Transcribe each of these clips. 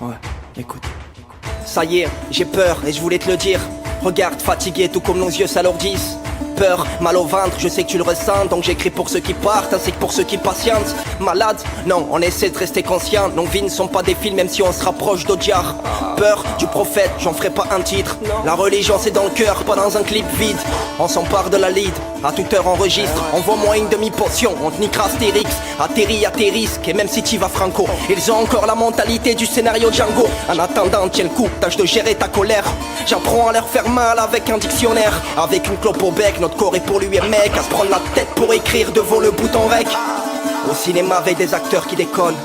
Ouais, écoute. Ça y est, j'ai peur et je voulais te le dire. Regarde, fatigué tout comme nos yeux s'alourdissent. Peur, mal au ventre, je sais que tu le ressens. Donc j'écris pour ceux qui partent ainsi que pour ceux qui patientent. Malade, non, on essaie de rester conscient. Nos vies ne sont pas des films même si on se rapproche d'Audiard. Peur du prophète, j'en ferai pas un titre. La religion c'est dans le cœur, pas dans un clip vide. On s'empare de la lead, à toute heure enregistre. Envoie-moi une demi-potion, on te niquera Astérix. Atterris à tes risques, et même si t'y vas franco. Ils ont encore la mentalité du scénario Django. En attendant, tiens le coup, tâche de gérer ta colère. J'apprends à leur faire mal avec un dictionnaire. Avec une clope au bec, notre corps est pour lui un mec. À se prendre la tête pour écrire devant le bouton rec. Au cinéma avec des acteurs qui déconnent.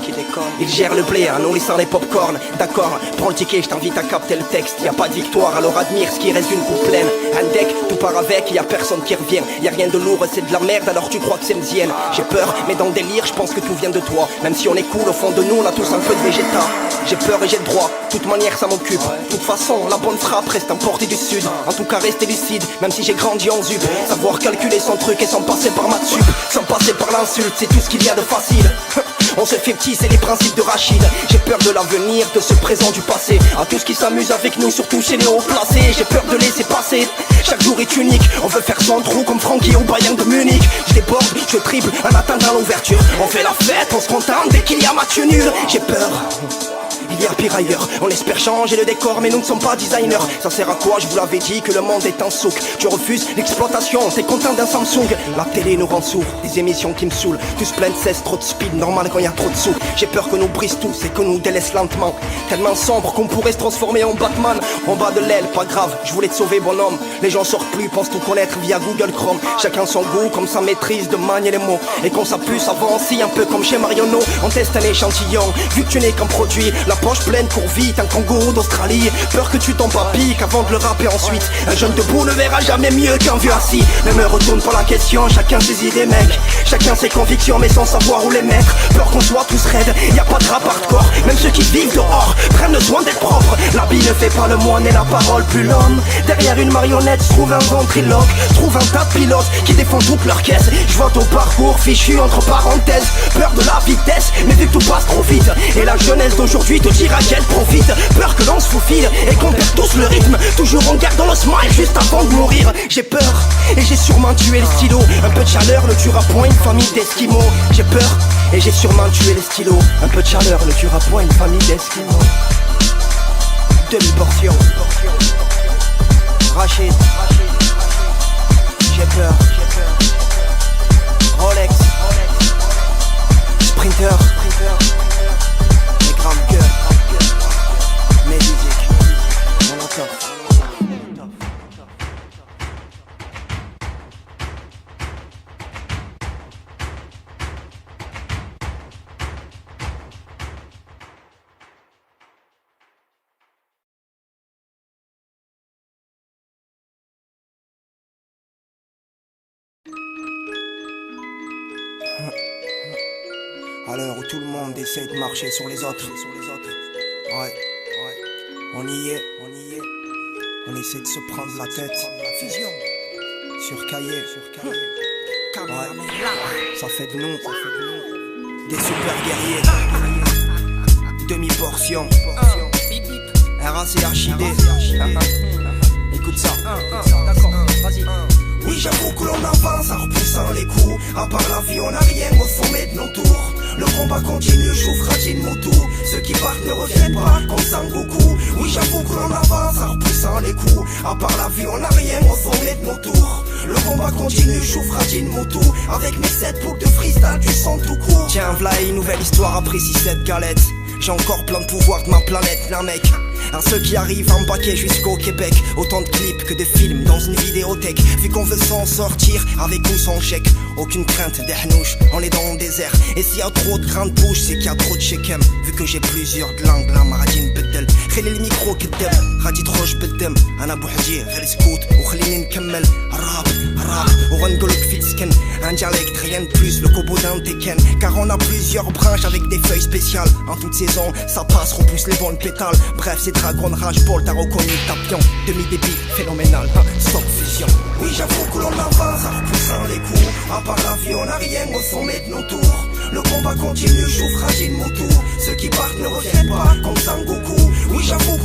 Ils gèrent le blé en nourrissant les popcorn. D'accord, prends le ticket, je t'invite à capter le texte. Y a pas de victoire, alors admire ce qui reste d'une coupe pleine. Un deck, tout part avec, y a personne qui revient. Y a rien de lourd, c'est de la merde, alors tu crois que c'est mzienne. J'ai peur, mais dans le délire, je pense que tout vient de toi. Même si on est cool, au fond de nous, on a tous un peu de végéta. J'ai peur et j'ai le droit, de toute manière ça m'occupe. De toute façon, la bonne frappe reste importée du sud. En tout cas, rester lucide, même si j'ai grandi en zup. Savoir calculer son truc et sans passer par ma tube. Sans passer par l'insulte, c'est tout ce qu'il y a de facile. On se fait petit, c'est les principes de Rachid. J'ai peur de l'avenir, de ce présent, du passé. À tout ce qui s'amuse avec nous, surtout chez les hauts placés. J'ai peur de laisser passer, chaque jour est unique. On veut faire son trou comme Francky au Bayern de Munich. Je déborde, je triple en attendant l'ouverture. On fait la fête, on se contente dès qu'il y a match nul. J'ai peur, il y a pire ailleurs. On espère changer le décor mais nous ne sommes pas designers. Ça sert à quoi, je vous l'avais dit, que le monde est un souk. Tu refuses l'exploitation, t'es content d'un Samsung. La télé nous rend sourds, des émissions qui me saoulent. Tous plein de cesse, trop de speed, normal quand y a trop de sous. J'ai peur que nous brise tous et que nous délaisse lentement. Tellement sombre qu'on pourrait se transformer en Batman. En bas de l'aile, pas grave, je voulais te sauver bonhomme. Les gens sortent plus, pensent tout connaître via Google Chrome. Chacun son goût, comme sa maîtrise de manier les mots. Et qu'on s'appuie avant aussi, un peu comme chez Marionneau. On teste un échantillon, vu que tu n'es qu'un produit. La poche pleine, cours vite, un kangourou d'Australie. Peur que tu tombes à pic avant de le rapper ensuite. Un jeune debout ne verra jamais mieux qu'un vieux assis. Ne me retourne pas la question, chacun ses idées mec. Chacun ses convictions mais sans savoir où les mettre. Peur qu'on soit tous raides, y a pas de rap hardcore. Même ceux qui vivent dehors prennent le soin d'être propres. L'habit ne fait pas le moine et la parole plus l'homme. Derrière une marionnette se trouve un ventriloque. Trouve un tas de pilotes qui défendent toute leur caisse. Je vois ton parcours fichu entre parenthèses. Peur de la vitesse, mais vu que tout passe trop vite. Et la jeunesse d'aujourd'hui te dira qu'elle profite. Peur que l'on se faufile et qu'on perd tous le rythme. Toujours en gardant le smile juste avant de mourir. J'ai peur et j'ai sûrement tué le stylo. Un peu de chaleur ne tuera point une famille d'esquimaux. J'ai peur et j'ai sûrement tué le stylo. Un peu de chaleur ne tuera point une famille d'esquimaux. Demi-portion Rachid. J'ai peur. Rolex Sprinter. Les grandes gueules. Mes musiques. On entend. À l'heure où tout le monde essaie de marcher sur les autres. Ouais. On y est. On essaie de se prendre la tête. Fusion. Sur cahier. Ouais. Ça fait de nous des super guerriers. Demi-portion. RACHID. Écoute ça. D'accord, vas-y. Oui, j'avoue que l'on avance en repoussant les coups. À part la vie, on n'a rien au sommet de nos tours. Le combat continue, chauffe Rajin Moutou. Ceux qui partent ne reviennent pas, comme Sangoku. Oui, j'avoue que l'on avance en repoussant les coups. À part la vie, on n'a rien au sommet de nos tours. Le combat continue, chauffe Rajin Moutou. Avec mes 7 boucles de freestyle, du son tout court. Tiens, v'là une nouvelle histoire après 6-7 galettes. J'ai encore plein de pouvoir de ma planète, là mec. À ceux qui arrivent en paquet jusqu'au Québec. Autant de clips que de films dans une vidéothèque. Vu qu'on veut s'en sortir avec ou sans chèque. Aucune crainte des hnouches, on est dans le désert. Et s'il y a trop de grains de bouche, c'est qu'il y a trop de shekem. Vu que j'ai plusieurs langues, la maradine bedel. خلي الميكرو كدام غادي تخرج بالدم. انا بوحدي غير سكوت وخليني نكمل. الراب وغنقولك في تسكن. Un dialecte, rien de plus, le kobo d'un Tekken. Car on a plusieurs branches avec des feuilles spéciales. En toute saison, ça passe, repousse les bonnes pétales. Bref, c'est Dragon Rage Ball, t'as reconnu Tapion. Demi-débit, phénoménal, stop fusion. Oui, j'avoue que l'on avance en repoussant les coups. À part la vie, on n'a rien au sommet de nos tours. Le combat continue, chauffe Rajin Moutou. Ceux qui partent ne reviennent pas, comme Sangoku.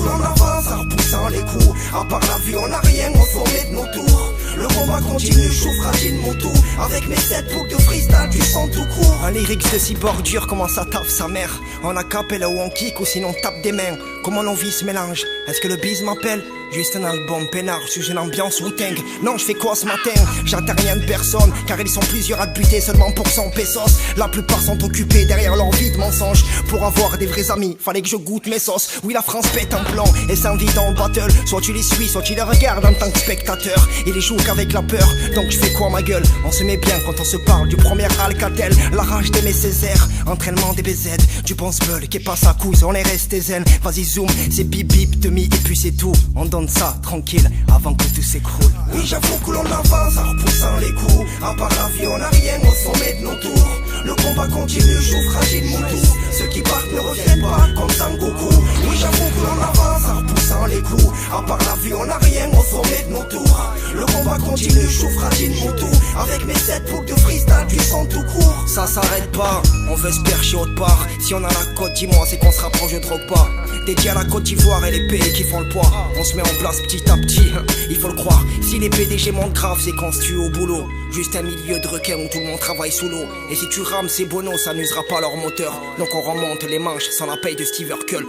coule en avance en repoussant les coups. À part la vie on n'a rien au sommet de nos tours. Le combat continue, je joue fragile mon tout. Avec mes 7 boucles de freestyle, du sang tout court. Un lyrics de cyborg dur, comment ça tape sa mère. On a capella ou on kick ou sinon on tape des mains. Comment l'envie se mélange. Est-ce que le bise m'appelle? Juste un album peinard, je suis une ambiance Wu-Tang. Non, je fais quoi ce matin? J'attends rien de personne, car ils sont plusieurs à te buter seulement pour 100 pesos. La plupart sont occupés derrière leur vie de mensonges. Pour avoir des vrais amis, fallait que je goûte mes sauces. Oui, la France pète un plan et s'invite dans le battle. Soit tu les suis, soit tu les regardes en tant que spectateur. Ils les jouent qu'avec la peur, donc je fais quoi ma gueule? On se met bien quand on se parle du premier Alcatel. La rage d'aimer Césaire, entraînement des BZ. Du bon spell qui passe à coups, on est resté zen. Vas-y zoom, c'est bip bip demi et puis c'est tout. On donne ça tranquille avant que tout s'écroule. Oui, j'avoue que l'on avance en repoussant les coups. À part la vie on n'a rien au sommet de nos tours. Le combat continue, je joue fragile mon tout. Ceux qui partent ne reviennent pas comme Sangoku. Oui, j'avoue que l'on avance en repoussant les coups. À part la vie on n'a rien au sommet de nos tours. Le combat continue, je joue fragile mon tout. Avec mes 7 boucles de freestyle, du sang tout court. Ça s'arrête pas, on veut se percher autre part. Si on a la côte, dis-moi, c'est qu'on se rapproche de drogue pas. Dédié à la Côte d'Ivoire et les pays qui font le poids. On se met en place petit à petit, il faut le croire. Si les PDG montent grave, c'est qu'on se tue au boulot. Juste un milieu de requin où tout le monde travaille sous l'eau. Et si tu rames ces bonos, ça n'usera pas leur moteur. Donc on remonte les manches sans la paye de Steve Urkel.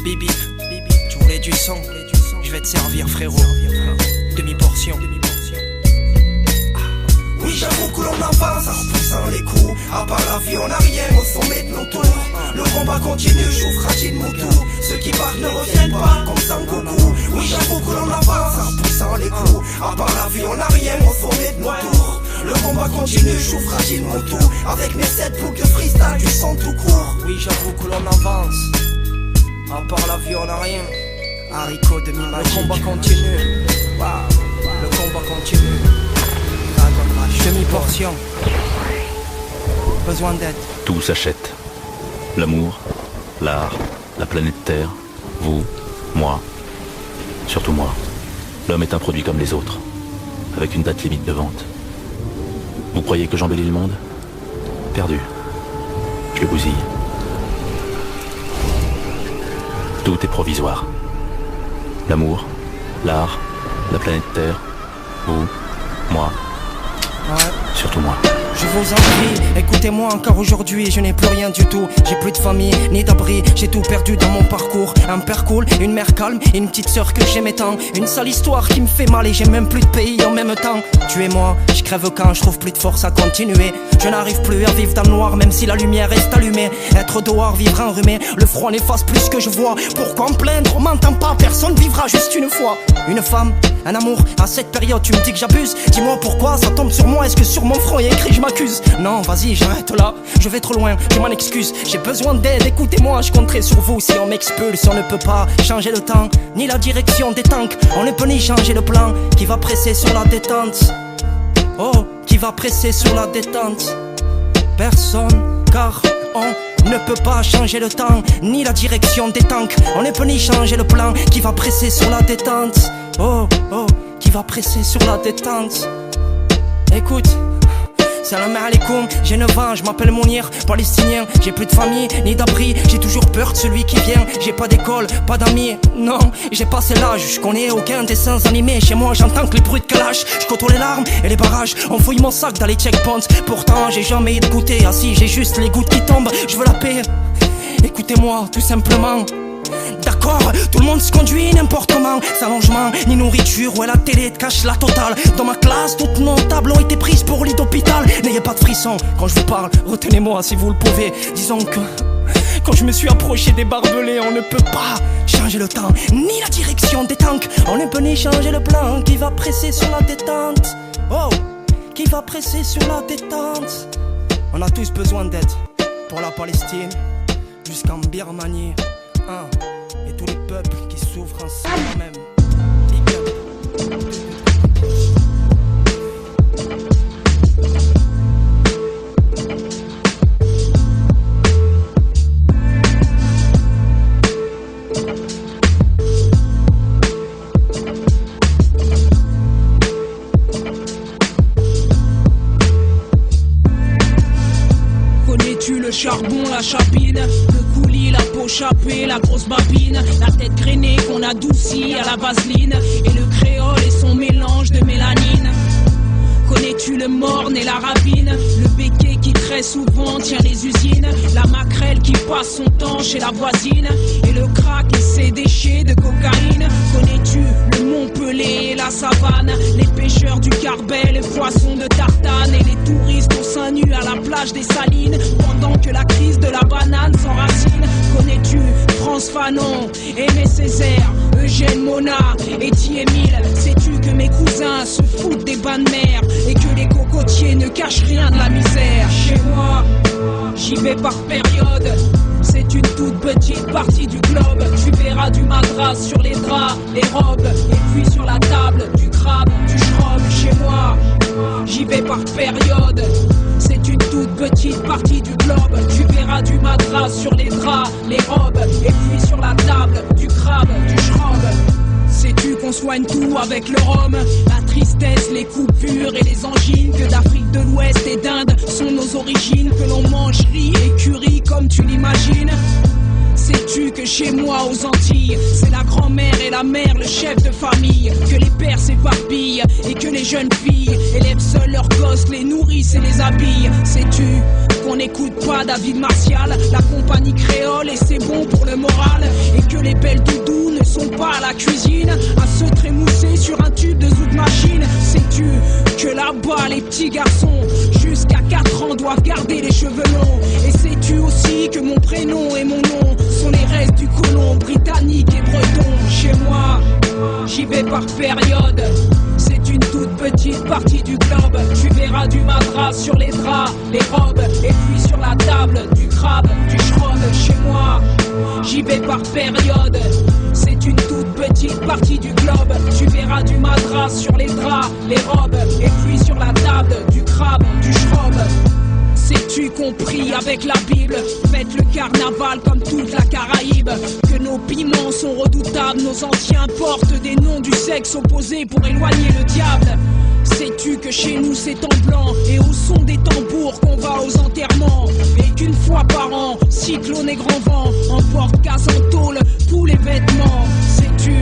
Bibi, tu voulais du sang? Je vais te servir frérot. Demi-portion. Oui, j'avoue que l'on avance en repoussant les coups. À part la vie on n'a rien au sommet de nos tours. Le combat continue, je joue fragile mon tour. Ceux qui partent ne reviennent pas comme Sangoku. Oui, j'avoue que l'on avance en repoussant les coups. À part la vie on n'a rien au sommet de nos tours. Le combat continue, je joue fragile mon tour. Avec mes 7 boucles de freestyle, du sang tout court. Oui, j'avoue que l'on avance. À part la vie on n'a rien. Haricot demi-magique. Le combat continue. Le combat continue. Demi-portion. Besoin d'aide. Tout s'achète. L'amour, l'art, la planète Terre, vous, moi, surtout moi. L'homme est un produit comme les autres, avec une date limite de vente. Vous croyez que j'embellis le monde? Perdu. Je le bousille. Tout est provisoire. L'amour, l'art, la planète Terre, vous, moi, surtout moi. Je vous en prie, écoutez-moi encore aujourd'hui, je n'ai plus rien du tout. J'ai plus de famille, ni d'abri, j'ai tout perdu dans mon parcours. Un père cool, une mère calme, et une petite sœur que j'aimais tant. Une sale histoire qui me fait mal et j'ai même plus de pays en même temps. Tu et moi, je crève quand je trouve plus de force à continuer. Je n'arrive plus à vivre dans le noir même si la lumière reste allumée. Être dehors, vivre enrhumé, le froid n'efface plus ce que je vois. Pourquoi me plaindre, on m'entend pas, personne vivra juste une fois. Une femme, un amour, à cette période tu me dis que j'abuse. Dis-moi pourquoi ça tombe sur moi, est-ce que sur mon front il y a écrit je m'accuse? Non, vas-y, j'arrête là, je vais trop loin, je m'en excuse. J'ai besoin d'aide, écoutez-moi, je compterai sur vous. Si on m'expulse, on ne peut pas changer le temps, ni la direction des tanks. On ne peut ni changer le plan qui va presser sur la détente. Oh, qui va presser sur la détente? Personne, car on ne peut pas changer le temps, ni la direction des tanks. On ne peut ni changer le plan qui va presser sur la détente. Oh, oh, qui va presser sur la détente. Écoute, salam alaikum, j'ai 9 ans, je m'appelle Mounir, palestinien. J'ai plus de famille, ni d'abri, j'ai toujours peur de celui qui vient. J'ai pas d'école, pas d'amis, non, j'ai passé l'âge. Je connais aucun dessin animé, chez moi j'entends que les bruits de clash. Je côtoie les larmes et les barrages, on fouille mon sac dans les checkpoints. Pourtant j'ai jamais eu de goûter, assis j'ai juste les gouttes qui tombent. Je veux la paix, écoutez-moi tout simplement. D'accord, tout le monde se conduit n'importe comment, sans logement, ni nourriture, ouais la télé te cache la totale. Dans ma classe, toutes nos tables ont été prises pour lit d'hôpital. N'ayez pas de frisson quand je vous parle, retenez-moi si vous le pouvez. Disons que quand je me suis approché des barbelés, on ne peut pas changer le temps, ni la direction des tanks. On ne peut ni changer le plan qui va presser sur la détente. Oh, qui va presser sur la détente. On a tous besoin d'aide, pour la Palestine, jusqu'en Birmanie. Et tous les peuples qui souffrent ensemble même. Connais-tu le charbon? la chapine, le coulis, la peau chapée, la grosse babine, la tête grainée qu'on adoucit à la vaseline, et le créole et son mélange de mélanine. Connais-tu le morne et la ravine, le béquet qui très souvent tient les usines, la maquerelle qui passe son temps chez la voisine, et le crack et ses déchets de cocaïne. Connais-tu le Mont-Pelé et la savane, les pêcheurs du Carbet, les poissons de Tartane, et les touristes au sein nu à la plage des Salines, pendant que la crise de la banane s'enracine. Connais-tu France Fanon, Aimé Césaire, Eugène Mona et Émile? Sais-tu que mes cousins se foutent des bains de mer et que les cocotiers ne cachent rien de la misère? Chez moi, j'y vais par période, c'est une toute petite partie du globe. Tu verras du madras sur les draps, les robes, et puis sur la table, du crabe, du schrob. Chez moi, j'y vais par période, c'est une toute petite partie du globe. Tu verras du madras sur les draps, les robes, et puis sur la table, du crabe, du schrob. Sais-tu qu'on soigne tout avec le rhum, la tristesse, les coupures et les angines, que d'Afrique de l'Ouest et d'Inde sont nos origines, que l'on mange riz et curry comme tu l'imagines? Sais-tu que chez moi aux Antilles, c'est la grand-mère et la mère, le chef de famille, que les pères s'éparpillent et que les jeunes filles élèvent seuls leurs gosses, les nourrissent et les habillent? Sais-tu qu'on n'écoute pas David Martial, la compagnie créole, et c'est bon pour le moral, et que les belles doudous ne sont pas à la cuisine à se trémousser sur un tube de zouk machine? Sais-tu que là-bas les petits garçons jusqu'à 4 ans doivent garder les cheveux longs? Et sais-tu aussi que mon prénom et mon nom sont les restes du colon britannique et breton? Chez moi, j'y vais par période, c'est une toute petite partie du globe. Tu verras du madras sur les draps, les robes, et puis sur la table, du crabe, du schrob. Chez moi, j'y vais par période, c'est une toute petite partie du globe. Tu verras du madras sur les draps, les robes, et puis sur la table, du crabe, du schrob. Sais-tu compris avec la Bible, faites le carnaval comme toute la Caraïbe, que nos piments sont redoutables, nos anciens portent des noms du sexe opposé pour éloigner le diable? Sais-tu que chez nous c'est en blanc et au son des tambours qu'on va aux enterrements, et qu'une fois par an, cyclone et grand vent emportent casse en tôle tous les vêtements? Sais-tu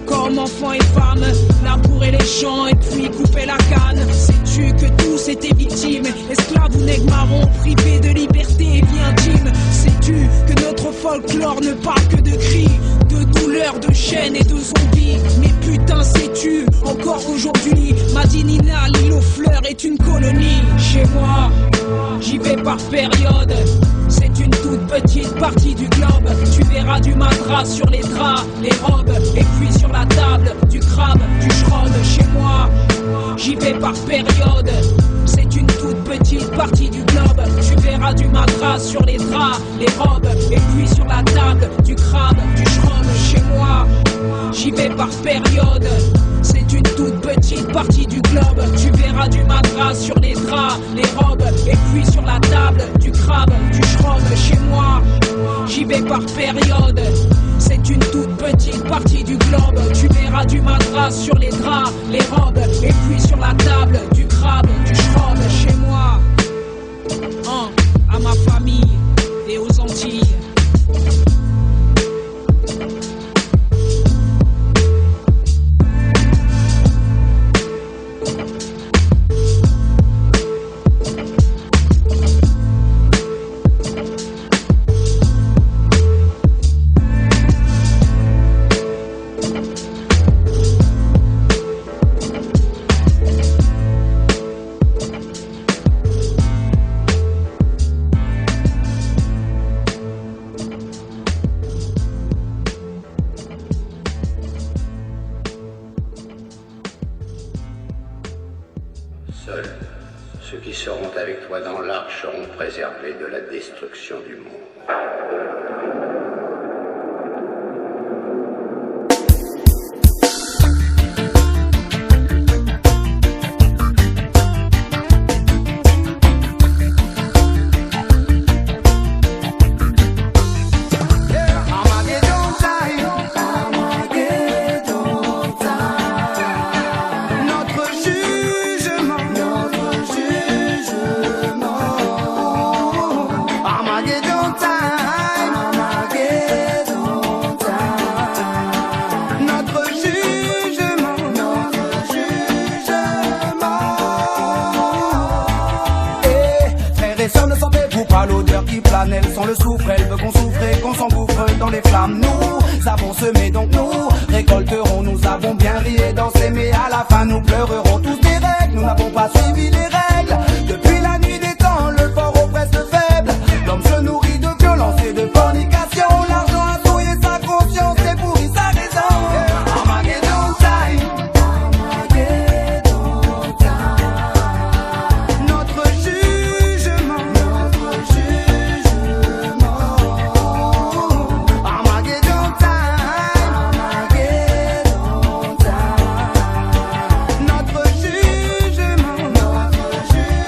comme enfants et femmes, labourer les champs et puis couper la canne? Sais-tu que tous étaient victimes, esclaves ou nègres marrons, privés de liberté et vie intime? Sais-tu que notre folklore ne parle que de cris, de douleurs, de chaînes et de zombies? Mais putain, sais-tu encore aujourd'hui, Madinina, l'île aux fleurs est une colonie? Chez moi, j'y vais par période, c'est une toute petite partie du globe. Tu verras du madras sur les draps, les robes, et puis sur la table, du crabe, du schrob. Chez moi, j'y vais par période, c'est une toute petite partie du globe. Tu verras du madras sur les draps, les robes, et puis sur la table, du crabe, du schrob. Chez moi, j'y vais par période, c'est une toute petite partie du globe. Tu verras du madras sur les draps, les robes, et puis sur la table, du crabe, du schrob. Chez moi, j'y vais par période, c'est une toute petite partie du globe. Tu verras du madras sur les draps, les robes, et puis sur la table, du crabe, du schrob. Chez moi, à ma famille et aux Antilles. Seuls ceux qui seront avec toi dans l'arche seront préservés de la destruction du monde. Armageddon solennelle sans le souffle. Elle veut qu'on souffre et qu'on s'engouffre dans les flammes. Nous avons semé, donc nous récolterons. Nous avons bien ri et dansé, mais à la fin nous pleurerons tous des règles. Nous n'avons pas suivi les règles. Depuis la nuit des temps, le fort oppresse le faible. L'homme se nourrit de violence et de fornication. L'argent a souillé sa conscience et pourri sa raison. Armageddon time. Armageddon time. Notre jugement. Notre jugement. Armageddon time. Armageddon time. Notre jugement. Notre jugement.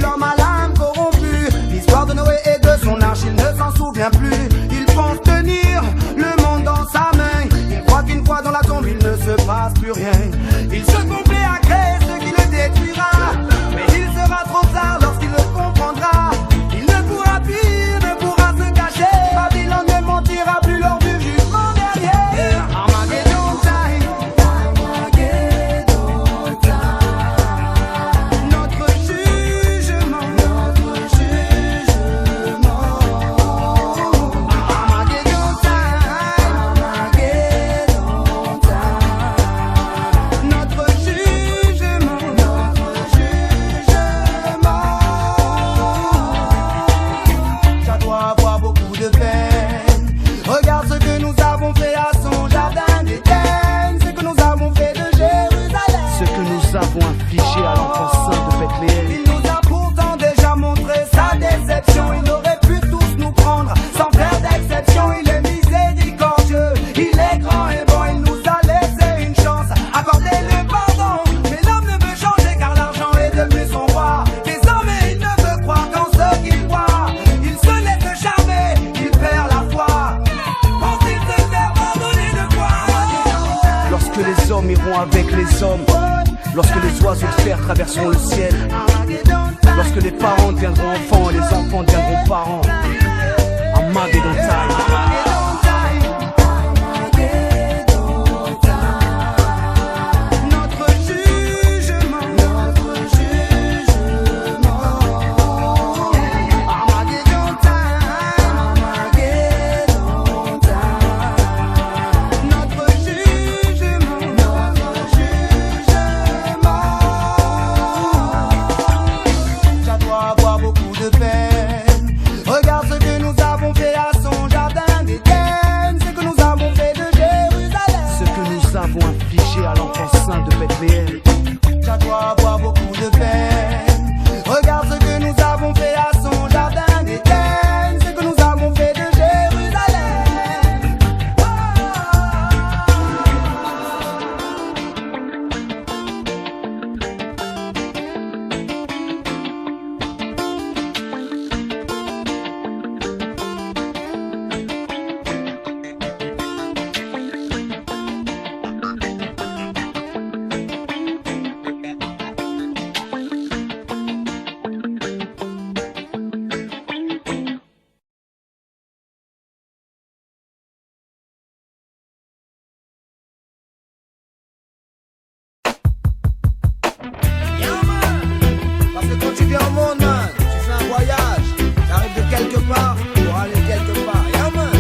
L'homme à l'âme corrompue. L'histoire de Noé et de son arche, il ne s'en souvient plus. Il pense tenir le monde dans sa main. Il croit qu'une fois dans la tombe, il ne se passe plus rien. Il se complaît à créer ce qui le détruira. Mais il sera trop tard lorsqu'il le comprendra. Il ne pourra plus, il ne pourra se cacher. Babylone ne mentira plus lors du jugement dernier. Armageddon time. Armageddon time. Notre jugement. Notre jugement. Armageddon time. Armageddon time. Notre jugement. Notre jugement. Ça doit avoir beaucoup de peine. Regarde ce que nous avons fait à son jardin d'Éden. Ce que nous avons fait de Jérusalem. Ce que nous avons infligé à l'enfant saint de Bethléem. Il nous a pourtant déjà montré sa déception. Il aurait pu tous nous prendre sans faire d'exception. Il est miséricordieux, il est grand et bon. Il nous a laissé une chance, accordé le pardon. Mais l'homme ne veut changer car l'argent est devenu son roi. Désormais il ne veut croire qu'en ce qu'il voit. Il se laisse charmer, il perd la foi. Pense-t-il se faire pardonner de quoi? Lorsque les hommes iront avec les hommes, lorsque les oiseaux de fer traverseront le ciel, lorsque les parents deviendront enfants et les enfants deviendront parents. Armageddon time. Armageddon time. Armageddon time. Notre jugement. Notre jugement. Armageddon time. Armageddon time. Notre jugement. Notre jugement. Ça doit avoir beaucoup de peine. Regarde ce que nous avons fait à son jardin d'Éden. Ce que nous avons fait de Jérusalem. Ce que nous avons infligé à l'enfant saint de Bethléem. Ça doit avoir beaucoup de peine. Regarde ce que nous avons fait à son jardin d'Éden. Ce que nous avons fait de Jérusalem. Parce que quand tu viens au monde, man, tu fais un voyage. Tu arrives de quelque part pour aller quelque part. Yeah, man.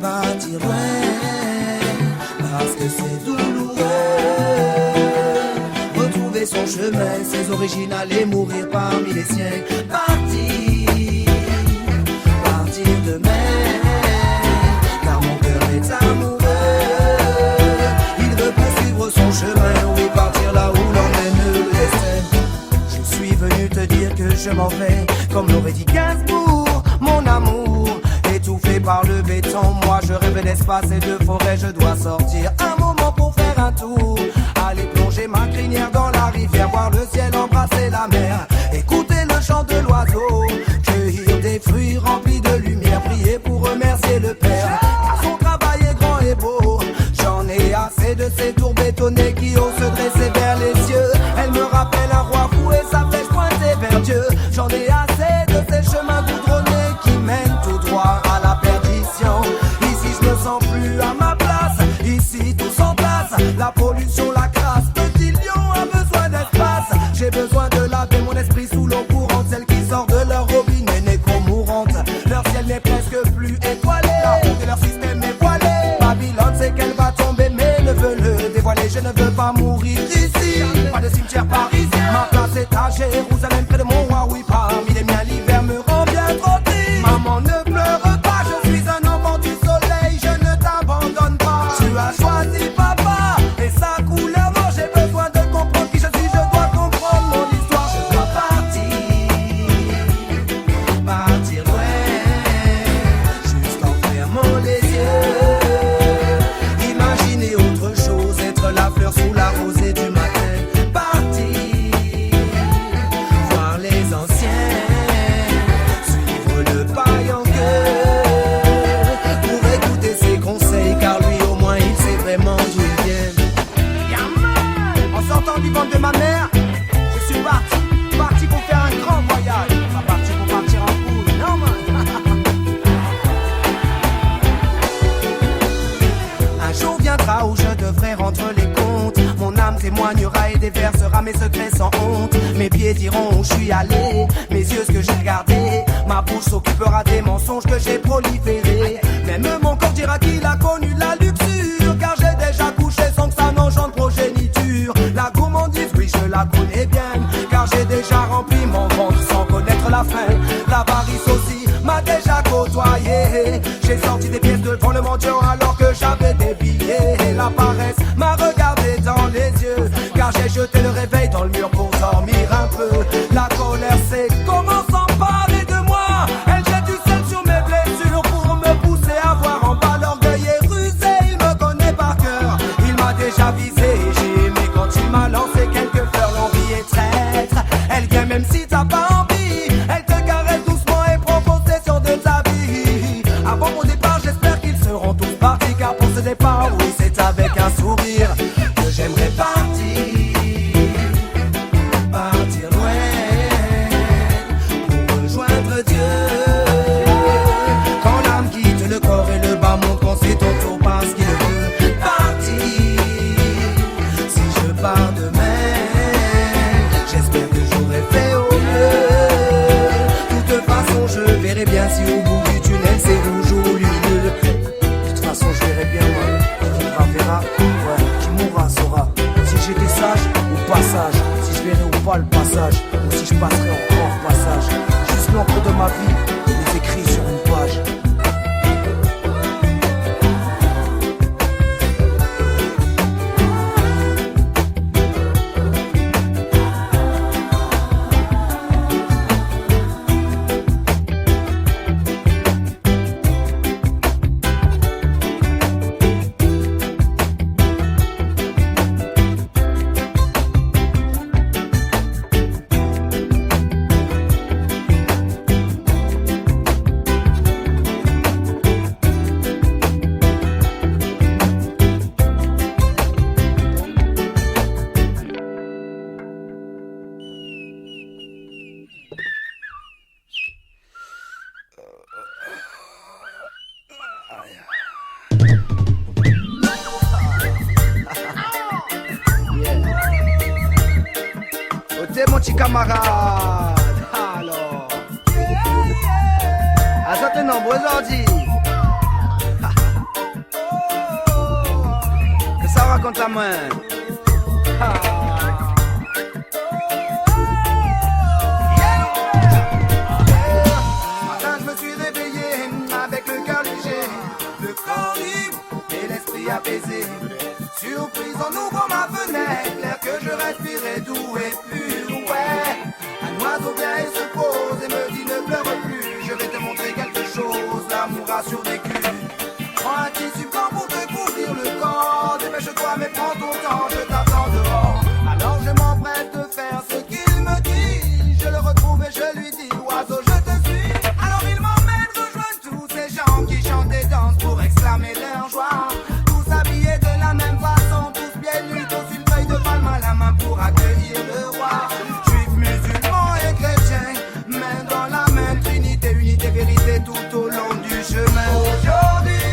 Partir loin, parce que c'est douloureux. Retrouver son chemin, ses origines, aller mourir parmi les siens. Partir demain, car mon cœur est amoureux. Il veut poursuivre son chemin, oui, partir là où l'emmène le destin. Je suis venu te dire que je m'en vais, comme l'aurait dit Gainsbourg, mon amour. Étouffé par le béton, moi je rêve d'espace et de forêt. Je dois sortir un moment pour faire un tour, aller plonger ma crinière dans la rivière, voir le ciel, embrasser la mer, écouter le chant de l'oiseau, cueillir des fruits remplis de lumière, prier pour remercier le Père, car son travail est grand et beau. J'en ai assez de ces tours bétonnées qui osent se dresser vers les cieux. Elle me rappelle un roi fou et sa flèche pointée vers Dieu. J'en ai assez de ces chemins goudronnés qui mènent tout droit à la perdition. Ici je me sens plus à ma place. là où je devrais rendre les comptes. Mon âme témoignera et déversera mes secrets sans honte. Mes pieds diront où je suis allé, mes yeux ce que j'ai regardé. Ma bouche s'occupera des mensonges que j'ai proliférés. Même mon corps dira qu'il a connu la luxure, car j'ai déjà couché sans que ça n'engendre progéniture. La gourmandise, oui je la connais bien, car j'ai déjà rempli mon ventre sans connaître la faim. L'avarice aussi m'a déjà côtoyé. J'ai sorti des pièces devant le mendiant alors que j'avais des billets. La paresse m'a regardé dans les yeux, car j'ai jeté le réveil dans le mur pour dormir un peu. La colère c'est comment s'emparer de moi. Elle jette du sel sur mes blessures pour me pousser à voir en bas. L'orgueil est rusé, il me connaît par cœur. Il m'a déjà visé et j'ai aimé quand il m'a lancé quelques fleurs. L'envie est traître, elle vient même si t'as pas envie. Elle te caresse doucement et prend possession de ta vie. Avant mon départ j'espère qu'ils seront tous partis, car pour ce départ oui c'est avec un sourire que j'aimerais partir. Partir loin pour rejoindre Dieu. Quand l'âme quitte le corps et le bas monde, quand c'est ton tour parce qu'il veut partir. Si je pars demain, j'espère que j'aurai fait au mieux. De toute façon je verrai bien si au bout du tunnel c'est rouge ou lumineux. De toute façon je verrai bien moi. Qui vivra verra, ouais, qui mourra saura. Si j'étais sage ou pas sage, si je verrai ou pas le passage, ou si je passerai encore le passage. Juste l'encre de ma vie, les écrits sur une page. T'es mon petit camarade. Alors, à certains nombreux ordi. Que ça raconte à moi. Ce matin je me suis réveillé avec le cœur léger, le corps libre et l'esprit apaisé. Surprise en ouvrant ma fenêtre, l'air que je respirais doux et pur, ouais. Un oiseau vient et se pose et me dit ne pleure plus, je vais te montrer quelque chose, l'amour a survécu. Prends un tissu blanc pour te couvrir le corps, dépêche-toi mais prends ton temps, je t'attends dehors. Alors je m'empresse de faire ce qu'il me dit, je le retrouve et je lui dis oiseau je te suis. Alors il m'emmène rejoindre tous ces gens qui chantent et dansent pour exclamer leur joie. Tous habillés de la même façon, tous bien nus, tous une feuille de palme à la main pour accueillir le roi. Juifs, musulmans et chrétiens, main dans la main, trinité, unité, vérité tout au long du chemin. Aujourd'hui,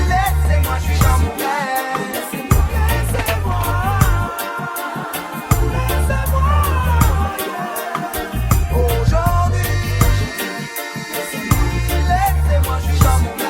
laissez-moi, je suis dans mon rêve. Laissez-moi, aujourd'hui, laissez-moi, je suis dans mon rêve.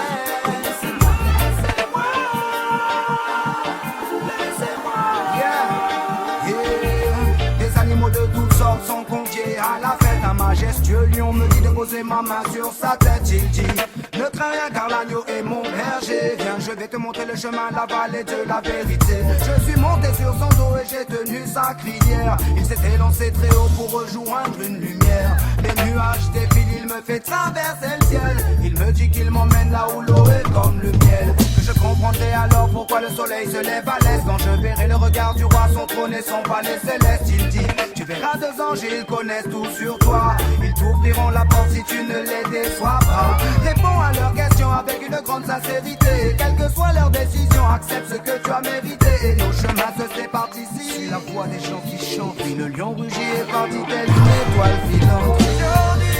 Des animaux de toutes sortes sont conviés à la fête. Un majestueux lion me dit de poser ma main sur sa tête. Il dit ne crains rien car l'agneau est mon berger. Viens, je vais te montrer le chemin, la vallée de la vérité. Je suis monté sur son dos et j'ai tenu sa crinière. Il s'était lancé très haut pour rejoindre une lumière. Les nuages défilent, il me fait traverser le ciel. Il me dit qu'il m'emmène là où l'eau est comme le miel. Que je comprendrai alors pourquoi le soleil se lève à l'est. Quand je verrai le regard du roi, son trône et son palais céleste. Il dit tu verras deux anges et ils connaissent tout sur toi. Ils t'ouvriront la porte si tu ne les déçois pas. Réponds à leurs questions avec une grande sincérité. Quelle que soit leur décision, accepte ce que tu as mérité. Et nos chemins se séparent ici. Suis la voix des gens qui chantent. Puis le lion rugit est parti telle une étoile filante. Aujourd'hui,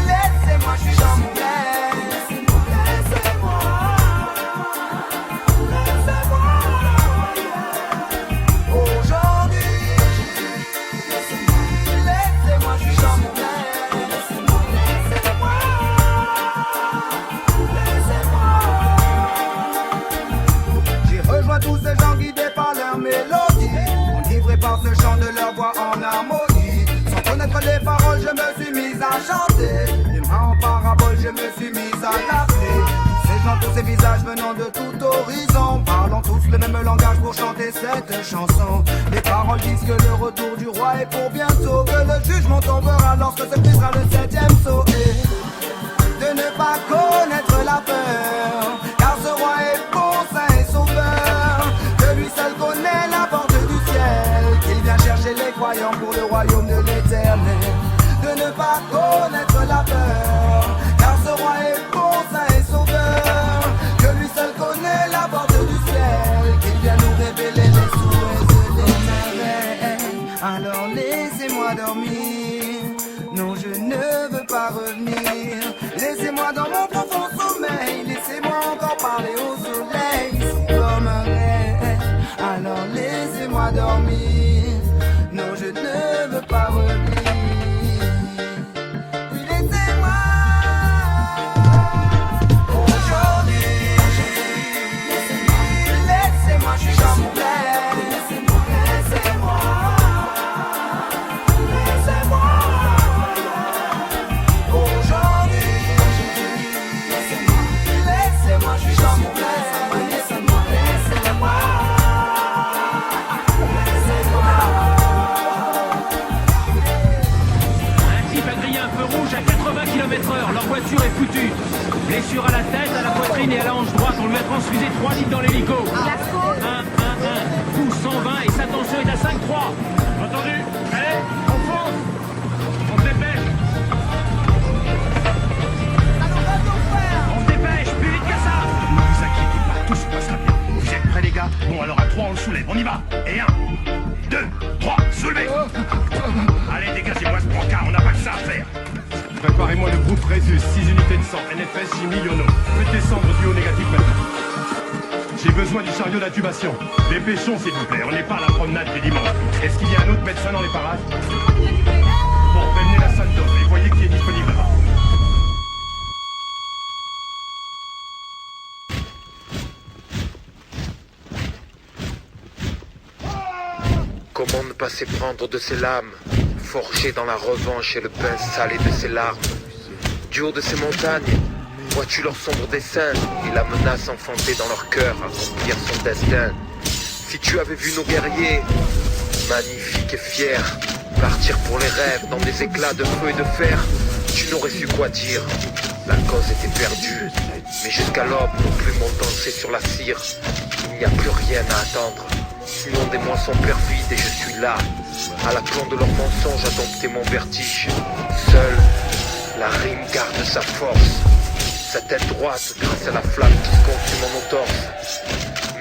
laissez-moi, je suis dans mon rêve. Laissez-moi. à chanter. Il m'a en parabole, je me suis mise à l'appeler. Ces gens, tous ces visages venant de tout horizon, parlant tous le même langage pour chanter cette chanson. Les paroles disent que le retour du roi est pour bientôt, que le jugement tombera lorsque se brisera le 7e sceau. Et de ne pas connaître la peur, car ce roi est bon, saint et sauveur, que lui seul connaît la porte du ciel, qu'il vient chercher les croyants pour le royaume de l'éternel. De ne pas connaître la peur, car ce roi est bon, saint et sauveur, que lui seul connaît la porte du ciel, qu'il vient nous révéler les souhaits de l'éternel. Alors laissez-moi dormir, non je ne veux pas revenir. Laissez-moi dans mon profond sommeil, laissez-moi encore parler au soleil, c'est comme un rêve. Alors laissez-moi dormir, non je ne veux pas revenir. Oui, laissez-moi. Aujourd'hui, laissez-moi, je suis dans mon rêve. Laissez-moi, laissez-moi. Aujourd'hui, laissez-moi, je suis dans mon rêve. Laissez-moi, laissez-moi. Un type a grillé un feu rouge à 80 km/h, leur voiture est foutue. Blessure à la tête, à la poitrine et à la hanche droite, on lui a transfusé 3 litres dans l'hélico. 1, 1, 1, pouce 120 et sa tension est à 5,3. Entendu? Allez, on fonce. On se dépêche. On se dépêche, plus vite que ça. Ne vous inquiétez pas, tout se passera bien. Vous êtes prêts les gars? Bon alors à 3 on le soulève, on y va. Et 1, 2, 3, soulevez. Allez dégagez-moi ce brancard, on n'a pas que ça à faire. Préparez-moi le groupe Résus, 6 unités de sang, NFS, Jimmy, Yono. Faites descendre du haut négatif maintenant. J'ai besoin du chariot d'intubation. Dépêchons s'il vous plaît, on n'est pas à la promenade du dimanche. Est-ce qu'il y a un autre médecin dans les parages? Bon, prévenez la salle d'homme et voyez qui est disponible là-bas. Comment ne pas s'éprendre de ces lames, forgées dans la revanche et le pain salé de ses larmes. Du haut de ces montagnes, vois-tu leur sombre dessein et la menace enfantée dans leur cœur accomplir son destin. Si tu avais vu nos guerriers, magnifiques et fiers, partir pour les rêves dans des éclats de feu et de fer, tu n'aurais su quoi dire. La cause était perdue, mais jusqu'à l'aube nos plumes ont dansé sur la cire. Il n'y a plus rien à attendre, sinon des moissons perfides et je suis là, à l'aplomb de leurs mensonges à dompter mon vertige. Seul, la rime garde sa force, sa tête droite grâce à la flamme qui se consume en nos torses.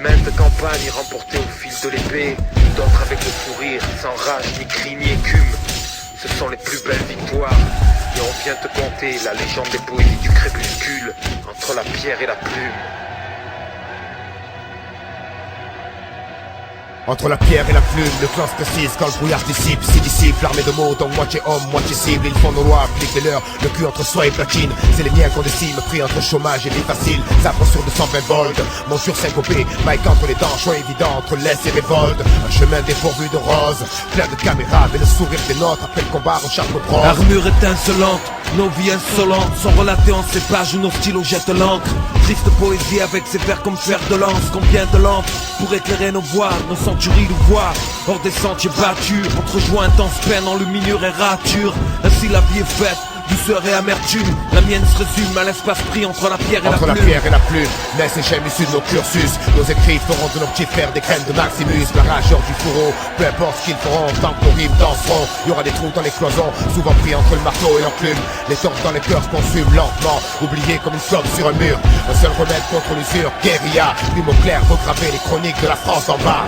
Maintes campagnes remportées au fil de l'épée, d'autres avec le sourire, sans rage, ni cri, ni écume. Ce sont les plus belles victoires, et on vient te conter la légende des poésies du crépuscule, entre la pierre et la plume. Entre la pierre et la plume, le clan se précise quand le brouillard dissipe. Six disciples, armés de mots, donc moitié homme, moitié cible. Ils font nos lois, appliquent les leurs, le cul entre soi et platine. C'est les miens qu'on décime, pris entre chômage et vie facile. Sabre sur 220 volts, monture syncopée, Mike entre les dents, choix évident entre laisse et révolte. Un chemin dépourvu de roses, plein de caméras, mais le sourire des nôtres après le combat recharge nos bronzes. Armure étincelante, nos vies insolentes sont relatées en ces pages où nos stylos jettent l'encre. Triste poésie avec ses vers comme fer de lance. Combien de lampes pour éclairer nos voies, nos centuries nous voient hors des sentiers battus, entre joie intense, peine, enluminure et rature. Ainsi la vie est faite, douceur et amertume. La mienne se résume à l'espace pris entre la pierre et la plume. Entre la pierre et la plume, naissent et gemmes issus de nos cursus. Nos écrits feront de nos petits frères des graines de Maximus. La rageur du fourreau, peu importe ce qu'ils feront, tant que nos rimes danseront. Il y aura des trous dans les cloisons, souvent pris entre le marteau et l'enclume. Les torches dans les cœurs se consument lentement, oubliés comme une flotte sur un mur. Un seul remède contre l'usure, guérilla. Plume au clair, regraver les chroniques de la France en bas.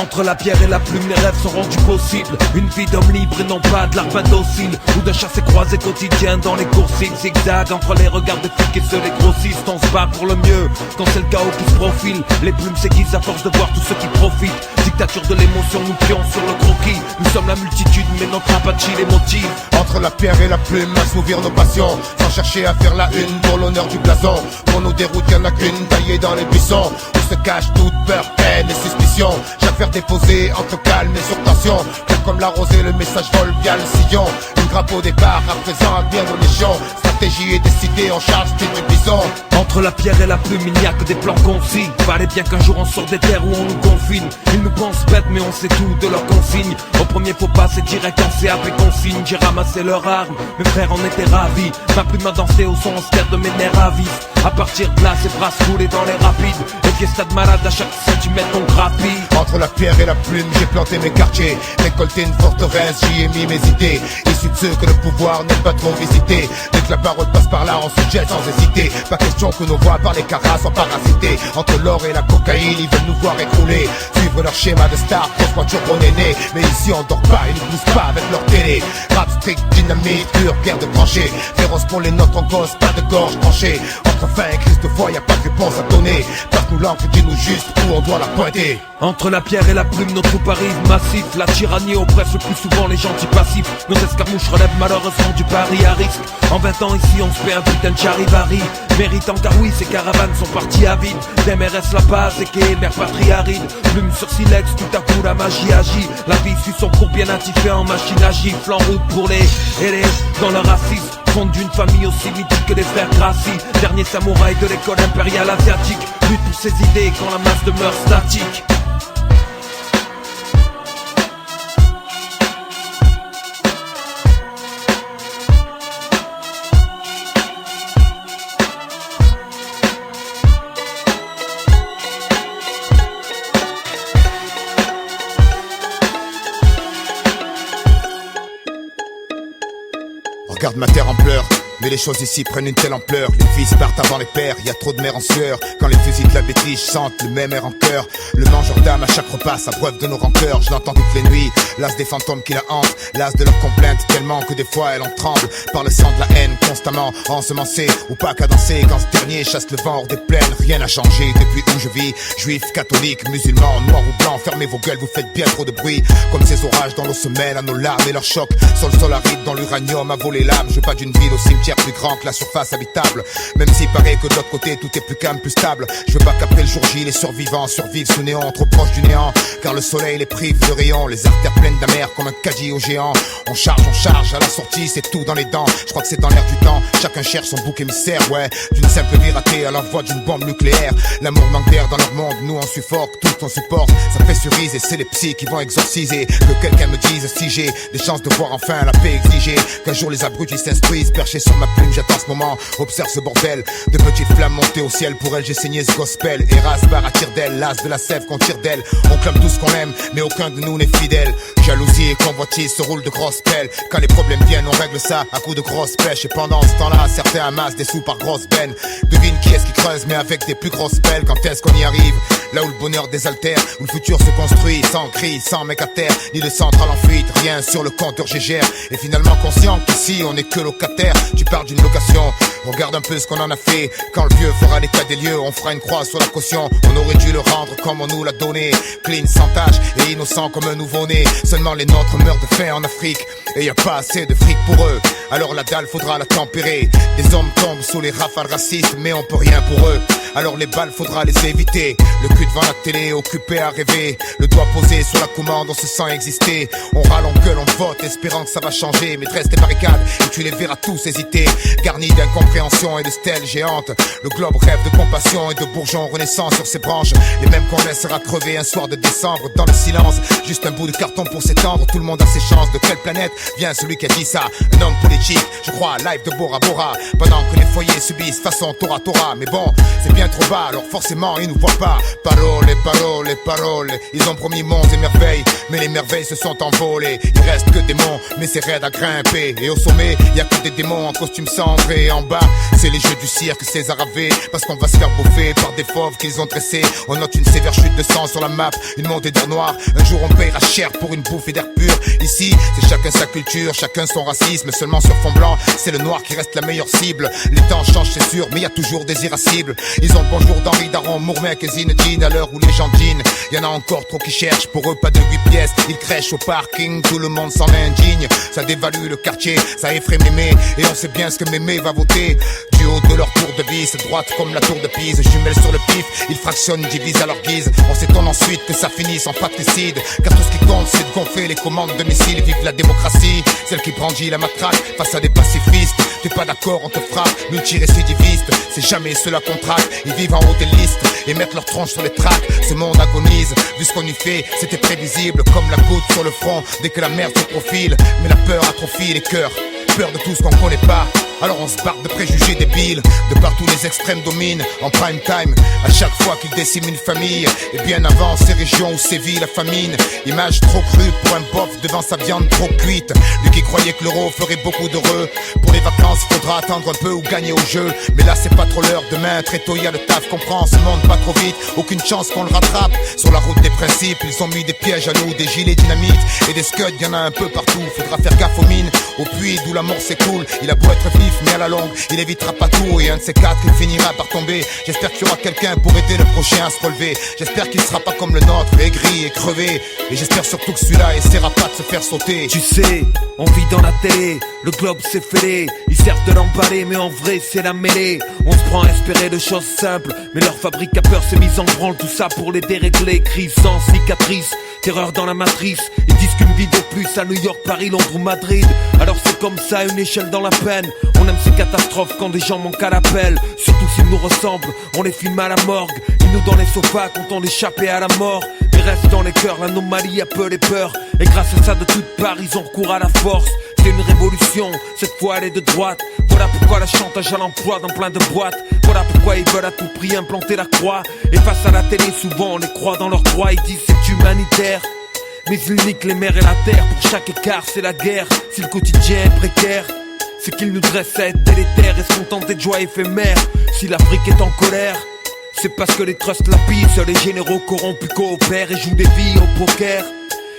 Entre la pierre et la plume, les rêves sont rendus possibles. Une vie d'homme libre et non pas de l'arbre indocile, ou d'un chassé-croisé quotidien dans les coursives. Zigzag entre les regards des flics et ceux des grossistes. On se bat pour le mieux quand c'est le chaos qui se profile. Les plumes s'aiguisent à force de voir tous ceux qui profitent. Dictature de l'émotion, nous pions sur le croquis. Nous sommes la multitude mais notre apathie les motive. Entre la pierre et la plume, assouvir nos passions, sans chercher à faire la une pour l'honneur du blason. Pour nous des routes, y'en a qu'une taillée dans les buissons, où se cache toute peur, haine et suspicion. Chaque affaire déposée entre calme et sur tension. Clair comme la rosée, le message vole via le sillon. Une grappe au départ, à présent à bien nos légions. Stratégie est décidée, en charge du bison. Entre la pierre et la plume, il n'y a que des plans concis. Fallait bien qu'un jour on sorte des terres où on nous confine. Ils nous pensent bêtes mais on sait tout de leurs consignes. Au premier faux pas c'est direct en CAP et consigne. J'ai ramassé leurs armes, mes frères en étaient ravis. Ma plume a dansé au son, on se perd de mes nerfs à vif. À partir de là, ses bras se roulaient dans les rapides. Et fiesta de malade à chaque centimètre on grappille. Entre la pierre et la plume, j'ai planté mes quartiers. Récolté une forteresse, j'y ai mis mes idées. Issus de ceux que le pouvoir n'est pas trop visité. Dès que la parole passe par là, on se jette sans hésiter. Pas question que nos voix par les caras soient parasités. Entre l'or et la cocaïne, ils veulent nous voir écrouler. Suivre leur schéma de star, grosse voiture bon aîné. Mais ici on dort pas, ils ne bougent pas avec leur télé. Rap strict, dynamite, pure, guerre de tranchées. Féroce pour les nôtres, on gosse, pas de gorge tranchée. Entre fin et crise de foi, y a pas de réponse à donner. Passe-nous l'encre, dis-nous juste où on doit la pointer. Entre la pierre et la plume, notre troupe arrive massif. La tyrannie oppresse le plus souvent les gentils passifs. Nos escarmouches relèvent malheureusement du pari à risque. En 20 ans ici on se fait un putain de charivari. Méritant car oui, ces caravanes sont parties à vide. DMRS La Paz et Kéé, mer patrie aride. Plume sur silex, tout à coup la magie agit. La vie suit son cours bien attifé en machine à gifle. En route pour les dans leur racisme. Fonde d'une famille aussi mythique que les frères Grassi. Dernier samouraï de l'école impériale asiatique. Lutte pour ses idées quand la masse demeure statique. Regarde ma terre en pleurs, mais les choses ici prennent une telle ampleur. Les fils partent avant les pères, y a trop de mères en sueur. Quand les fusils de la bêtise sentent le même air en cœur. Le mangeur d'âme à chaque repas s'abreuve de nos rancœurs. Je l'entends toutes les nuits, l'as des fantômes qui la hantent. L'as de leurs complaintes tellement que des fois elle en tremble. Par le sang de la haine constamment ensemencé ou pas cadencé. Quand ce dernier chasse le vent hors des plaines, rien n'a changé depuis où je vis. Juifs, catholiques, musulmans, noirs ou blancs, fermez vos gueules, vous faites bien trop de bruit. Comme ces orages dans l'eau se mêlent à nos larmes et leurs chocs. Sur le sol aride dans l'uranium a volé l'âme. Je veux pas d'une ville au cimetière plus grand que la surface habitable. Même s'il paraît que de l'autre côté tout est plus calme, plus stable. Je veux pas qu'après le jour J les survivants survivent sous néant, trop proche du néant. Car le soleil les prive de rayons, les artères pleines d'amers comme un caddie au géant. On charge, à la sortie c'est tout dans les dents. Je crois que c'est dans l'air du temps, chacun cherche son bouc émissaire. Ouais, d'une simple vie ratée à l'envoi d'une bombe nucléaire. L'amour manque d'air dans leur monde, nous on suffoque, tout on supporte. Ça pressurise et c'est les psys qui vont exorciser. Que quelqu'un me dise si j'ai des chances de voir enfin la paix exigée. Qu'un jour les abrutis s'instruisent, perchés sur ma plume, j'attends ce moment. Observe ce bordel, de petites flammes montées au ciel. Pour elle j'ai saigné ce gospel. Eras barre attire d'elle, l'as de la sève qu'on tire d'elle. On clame tout ce qu'on aime, mais aucun de nous n'est fidèle. Jalousie et convoitise se roulent de grosses pelles. Quand les problèmes viennent, on règle ça à coups de grosses pêches. Et pendant ce temps-là, certains amassent des sous par grosses bennes. Devine qui est-ce qui creuse, mais avec des plus grosses pelles. Quand est-ce qu'on y arrive? Là où le bonheur désaltère, où le futur se construit, sans cri, sans mec à terre, ni de centrale en fuite, rien sur le compteur GGR. Et finalement conscient qu'ici on n'est que locataire. Tu parles d'une location, regarde un peu ce qu'on en a fait. Quand le vieux fera l'état des lieux, on fera une croix sur la caution. On aurait dû le rendre comme on nous l'a donné. Clean, sans tache et innocent comme un nouveau-né. Seulement les nôtres meurent de faim en Afrique. Et y a pas assez de fric pour eux. Alors la dalle faudra la tempérer. Des hommes tombent sous les rafales racistes, mais on peut rien pour eux. Alors les balles faudra les éviter. Le cul devant la télé, occupé à rêver. Le doigt posé sur la commande, on se sent exister. On râle, on gueule, on vote, espérant que ça va changer. Mais dresse tes barricades et tu les verras tous hésiter. Garnis d'incompréhension et de stèles géantes. Le globe rêve de compassion et de bourgeons renaissance sur ses branches. Les mêmes qu'on laissera crever un soir de décembre dans le silence. Juste un bout de carton pour s'étendre. Tout le monde a ses chances. De quelle planète vient celui qui a dit ça? Un homme politique, je crois, live de Bora Bora. Pendant que les foyers subissent façon Tora Tora. Mais bon, c'est bien trop bas, alors forcément ils nous voient pas. Parole, parole, parole. Ils ont promis monts et merveilles, mais les merveilles se sont envolées. Il reste que des monts, mais c'est raide à grimper. Et au sommet, y a que des démons en costume sombre. Et en bas, c'est les jeux du cirque César avait. Parce qu'on va se faire bouffer par des fauves qu'ils ont dressés. On note une sévère chute de sang sur la map, une montée d'air noir. Un jour on payera cher pour une bouffée d'air pur. Ici c'est chacun sa culture, chacun son racisme. Seulement sur fond blanc, c'est le noir qui reste la meilleure cible. Les temps changent c'est sûr, mais y a toujours des irascibles. Ils ont le bonjour d'Henri Daron, Mourmec et Zinedine. À l'heure où les gens dînent, y'en a encore trop qui cherchent. Pour eux pas de 8 pièces, ils crèchent au parking. Tout le monde s'en indigne, ça dévalue le quartier, ça effraie Mémé. Et on sait bien ce que Mémé va voter. Du haut de leur tour de vis, droite comme la tour de Pise. Jumelles sur le pif, ils fractionnent, divisent à leur guise. On s'étonne ensuite que ça finisse en patricide. Car tout ce qui compte c'est de gonfler les commandes de missiles. Vive la démocratie, celle qui brandit la matraque face à des pacifistes. T'es pas d'accord, on te frappe, multirécidiviste. C'est jamais ceux-là qu'on traque, ils vivent en haut des listes et mettent leur tronche sur les tracks. Ce monde agonise, vu ce qu'on y fait, c'était prévisible. Comme la goutte sur le front, dès que la merde se profile. Mais la peur atrophie les cœurs, peur de tout ce qu'on connaît pas. Alors on se barre de préjugés débiles. De partout les extrêmes dominent en prime time. À chaque fois qu'ils déciment une famille. Et bien avant ces régions où sévit la famine. Image trop crue pour un bof devant sa viande trop cuite. Lui qui croyait que l'euro ferait beaucoup d'heureux. Pour les vacances faudra attendre un peu ou gagner au jeu. Mais là c'est pas trop l'heure, demain très tôt y'a le taf. Comprends ce monde pas trop vite, aucune chance qu'on le rattrape. Sur la route des principes ils ont mis des pièges à nous, des gilets dynamite et des scuds, y'en a un peu partout. Faudra faire gaffe aux mines, au puits d'où la mort s'écoule. Il a beau être vif mais à la longue, il évitera pas tout. Et un de ces quatre, il finira par tomber. J'espère qu'il y aura quelqu'un pour aider le prochain à se relever. J'espère qu'il sera pas comme le nôtre, aigri et crevé. Et j'espère surtout que celui-là essaiera pas de se faire sauter. Tu sais, on vit dans la télé, le globe s'est fêlé. Ils servent de l'emballer mais en vrai c'est la mêlée. On se prend à espérer de choses simples, mais leur fabrique à peur s'est mise en branle. Tout ça pour les dérégler, crise sans cicatrice. Terreur dans la matrice, ils disent qu'une vie de plus à New York, Paris, Londres ou Madrid. Alors c'est comme ça, une échelle dans la peine. On aime ces catastrophes quand des gens manquent à l'appel. Surtout s'ils nous ressemblent, on les filme à la morgue. Ils nous dans les sofas quand on échappait à la mort. Mais reste dans les cœurs, l'anomalie appelle et peur. Et grâce à ça de toutes parts, ils ont recours à la force. C'est une révolution, cette fois elle est de droite. Voilà pourquoi la chantage à l'emploi dans plein de boîtes. Voilà pourquoi ils veulent à tout prix implanter la croix. Et face à la télé, souvent on les croit dans leur croix. Ils disent c'est humanitaire, mais ils niquent les mers et la terre. Pour chaque écart c'est la guerre. Si le quotidien est précaire, c'est qu'ils nous dressent à être délétères et se contenter de joie éphémère. Si l'Afrique est en colère, c'est parce que les trusts la pissent. Les généraux corrompus coopèrent et jouent des vies au poker.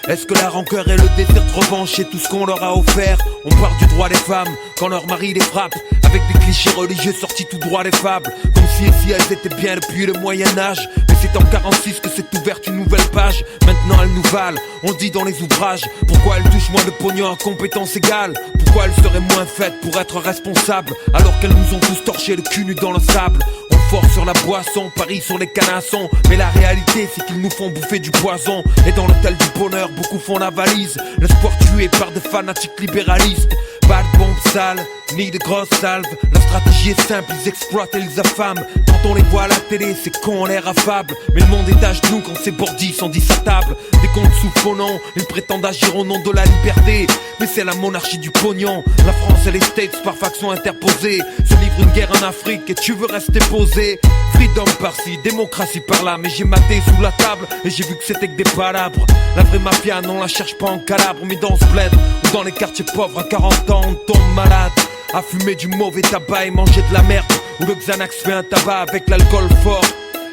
Est-ce que la rancœur et le désir de revanche c'est tout ce qu'on leur a offert? On parle du droit des femmes quand leur mari les frappe, avec des clichés religieux sortis tout droit des fables. Comme si elles étaient bien depuis le Moyen-Âge. Mais c'est en 46 que s'est ouverte une nouvelle page. Maintenant elles nous valent, on dit dans les ouvrages. Pourquoi elles touchent moins de pognon à compétences égales? Pourquoi elles seraient moins faites pour être responsables, alors qu'elles nous ont tous torché le cul nu dans le sable? On force sur la boisson, parie sur les canassons. Mais la réalité c'est qu'ils nous font bouffer du poison. Et dans l'hôtel du bonheur beaucoup font la valise. L'espoir tué par des fanatiques libéralistes. Pas de bombes sales, ni de grosses salves. La stratégie est simple, ils exploitent et ils affament. Quand on les voit à la télé, c'est con, on l'air affable. Mais le monde est à genoux quand ces bordis sont dits à table. Des comptes sous faux nom, ils prétendent agir au nom de la liberté. Mais c'est la monarchie du pognon. La France et les States par faction interposée se livrent une guerre en Afrique et tu veux rester posé. Freedom par-ci, démocratie par-là. Mais j'ai maté sous la table et j'ai vu que c'était que des palabres. La vraie mafia, non, la cherche pas en Calabre, mais dans ce bled ou dans les quartiers pauvres. À 40 ans, on tombe malade à fumer du mauvais tabac et manger de la merde. Où le Xanax fait un tabac avec l'alcool fort.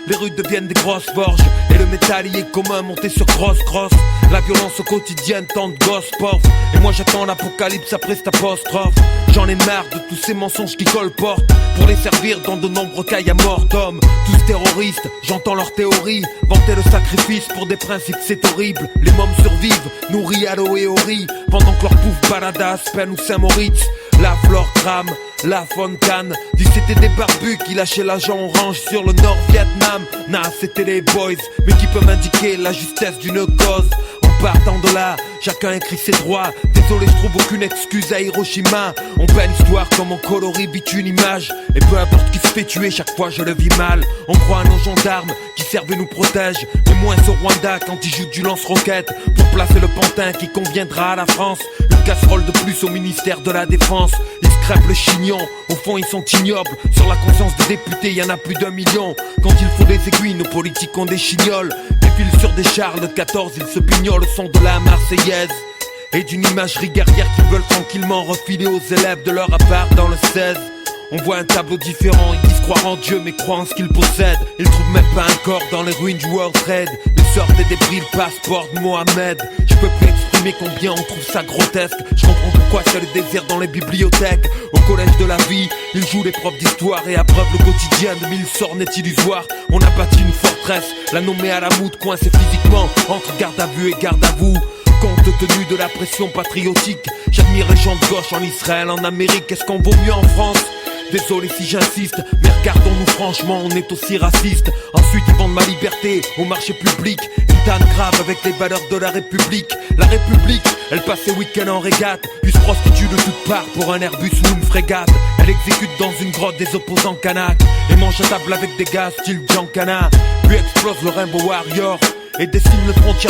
Les rues deviennent des grosses forges et le métal y est commun monté sur cross. La violence au quotidien, tant de gosses pauvres. Et moi j'attends l'apocalypse après cette apostrophe. J'en ai marre de tous ces mensonges qui colportent pour les servir dans de nombreux cas à mort d'hommes. Tous terroristes, j'entends leurs théories. Vanter le sacrifice pour des principes c'est horrible. Les mômes survivent, nourris à l'eau et au riz, pendant que leur pouf balade à Aspen ou Saint-Moritz. La flore crame, la fontaine. Dit c'était des barbus qui lâchaient l'agent orange sur le Nord-Vietnam. Nah, c'était les boys, mais qui peut m'indiquer la justesse d'une cause? En partant de là, chacun écrit ses droits. Désolé, je trouve aucune excuse à Hiroshima. On peint l'histoire comme on colorie vite une image. Et peu importe qui se fait tuer, chaque fois je le vis mal. On croit à nos gendarmes qui servent et nous protègent, mais moins au Rwanda quand ils jouent du lance-roquette pour placer le pantin qui conviendra à la France. Une casserole de plus au ministère de la Défense. Ils se crêpent le chignon, au fond ils sont ignobles. Sur la conscience des députés, y en a plus d'1 million. Quand il faut des aiguilles, nos politiques ont des chignoles. Défilent sur des chars de 14, ils se pignolent au son de la Marseillaise et d'une imagerie guerrière qu'ils veulent tranquillement refiler aux élèves de leur appart dans le 16. On voit un tableau différent, ils disent croire en Dieu mais croient en ce qu'ils possèdent. Ils trouvent même pas un corps dans les ruines du World Trade. Ils sortent des débris, le passeport de Mohamed. Je peux plus exprimer combien on trouve ça grotesque. Je comprends pourquoi c'est le désert dans les bibliothèques. Au collège de la vie, ils jouent les profs d'histoire et abreuvent le quotidien de mille sorts net illusoires. On a bâti une forteresse, la nommée à la moute, coincée physiquement entre garde à vue et garde à vous. Compte tenu de la pression patriotique, j'admire les gens de gauche en Israël, en Amérique. Est-ce qu'on vaut mieux en France? Désolé si j'insiste, mais regardons-nous franchement, on est aussi raciste. Ensuite ils vendent ma liberté au marché public. Une tanne grave avec les valeurs de la République. La République, elle passe ses week-ends en régate, puis se prostitue de toutes parts pour un Airbus ou une frégate. Elle exécute dans une grotte des opposants Kanak et mange à table avec des gars style Giancana. Puis explose le Rainbow Warrior et dessine le frontière